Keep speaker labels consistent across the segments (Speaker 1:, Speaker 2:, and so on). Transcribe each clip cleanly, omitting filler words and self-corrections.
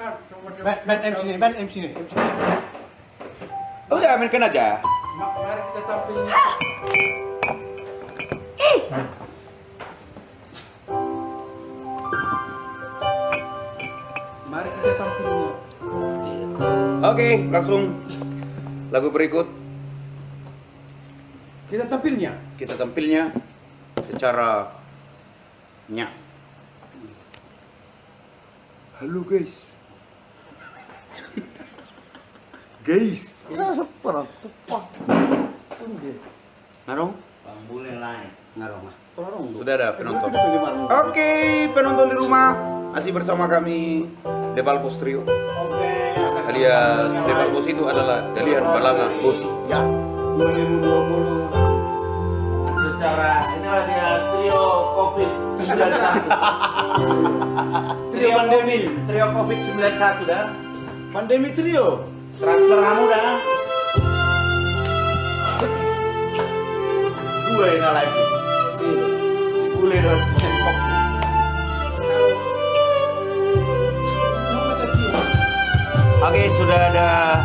Speaker 1: Ben MC nih, Ben MC nih.
Speaker 2: Oh ya, mainkan aja.
Speaker 1: Mari kita tampil. Mari kita tampilnya.
Speaker 2: Oke, langsung lagu berikut.
Speaker 1: Kita tampilnya.
Speaker 2: Kita tampilnya secara nyak. Halo guys. Guys.
Speaker 1: Parah tumpah.
Speaker 2: Ngarong?
Speaker 3: Pambule lain.
Speaker 1: Ngarong.
Speaker 2: Sudah ada penonton. Oke, penonton di rumah masih bersama kami Debalpos Trio. Alias Debalpos itu adalah Dalian Balanga Bosi.
Speaker 1: Ya.
Speaker 3: 2020 secara inilah dia trio COVID-19.
Speaker 1: Trio pandemi.
Speaker 3: Trio COVID-19 dah.
Speaker 1: Pandemi trio.
Speaker 3: Transfer kamu dah. Dua ini lagi. Boleh dong.
Speaker 2: Oke, sudah ada.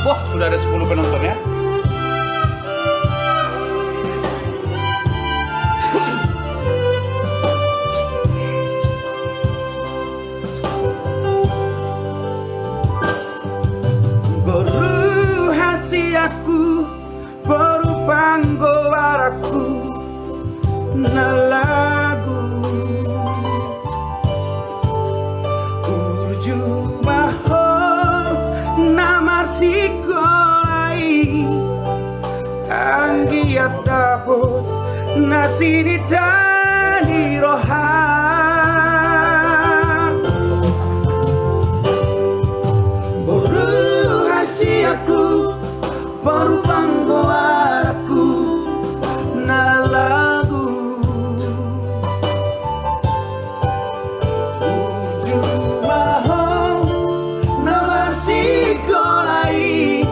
Speaker 2: Wah, sudah ada 10 penonton ya. Baru hasiaku, baru panggowaraku, na lagu urjumaho namar sikolai anggiat dapot nasini tani roha baru hasiaku, baru panggowaraku, na lagu urjumaho namar sikolai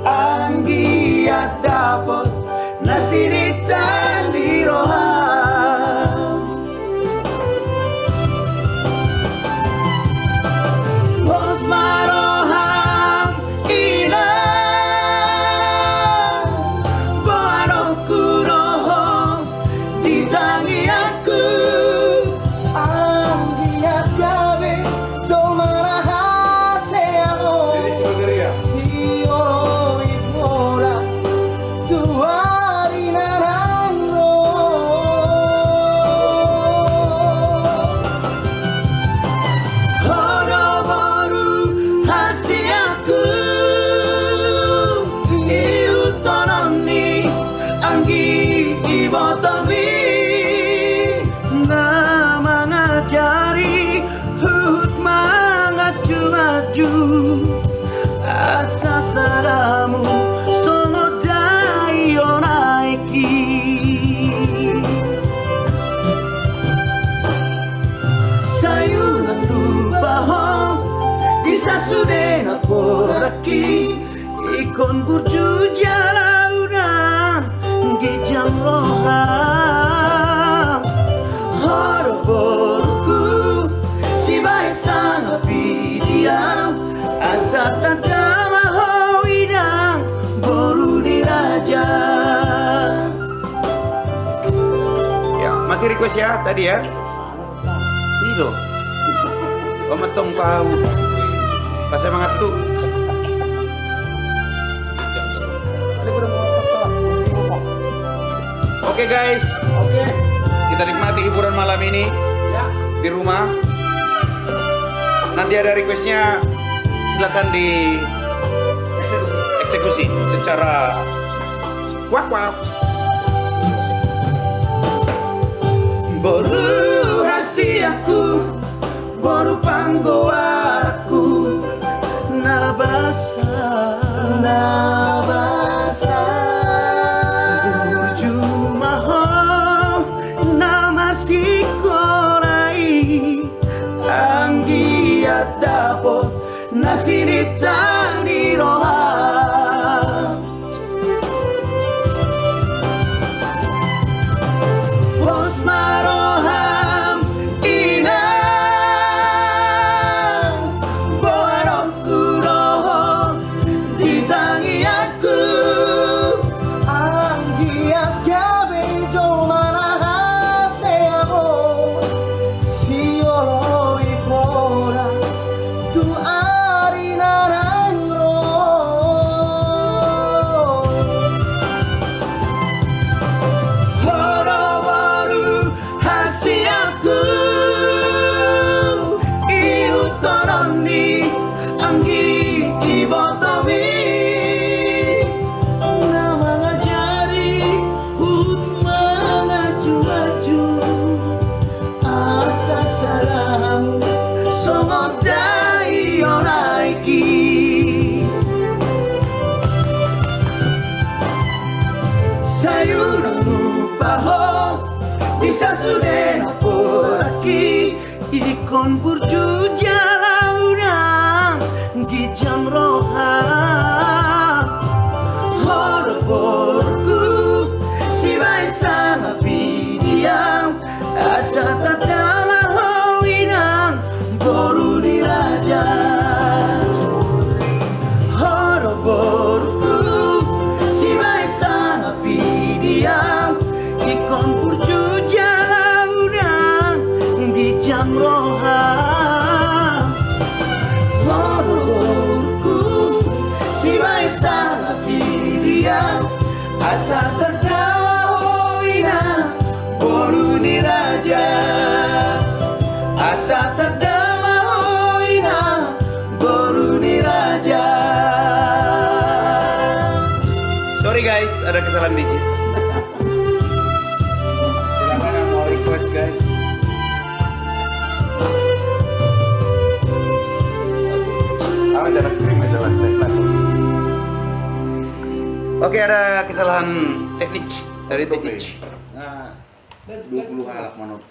Speaker 2: anggiat dapot nasiritan di roha bos maroham ina barong kunohom ditangi aku anggiat gabe domaraha seamo si oi pora tuari narangro hono baru hasiaku iutononi anggi ibotomi nama ngajari hut mangaju-maju asa saramu sono dayo naiki sayunan tubaho kisah sudena poraki ikon burju jalaunan gijang roham horoborku si baik sangat pidiam asa tanda maho idang boru diraja. Ya, masih request ya tadi ya. Ini loh. Pemetong pau. Pas semangat tuh. Oke guys,
Speaker 1: Oke.
Speaker 2: kita nikmati hiburan malam ini
Speaker 1: Ya.
Speaker 2: di rumah. Nanti ada requestnya, silakan di eksekusi secara wak wak. Baru hasiaku, baru panggowaraku, nabasa, nabasa. Urjumaho namar sikolai anggiat dapot nasiritan di roha bos maroham ina
Speaker 4: Sonni anggi ibotomi nama ngajari mengaju-aju asa salamu songodai onaiki sayunamu paho bisa sudah napolaki ikon burju jalauna gijam roha horoborku si baisa ngapidiam asa tadala howinang boru di raja horoborku si baisa ngapidiam ikon burju jalauna gijam roha si baisa ngapidiam asa tertawa hoina bolu ni raja asa tertawa hoina bolu ni raja.
Speaker 2: Sorry guys, ada kesalahan dikit. Silakan yang mau request guys. Oke, ada kesalahan teknik dari teknik. Nah, 20 halak manut.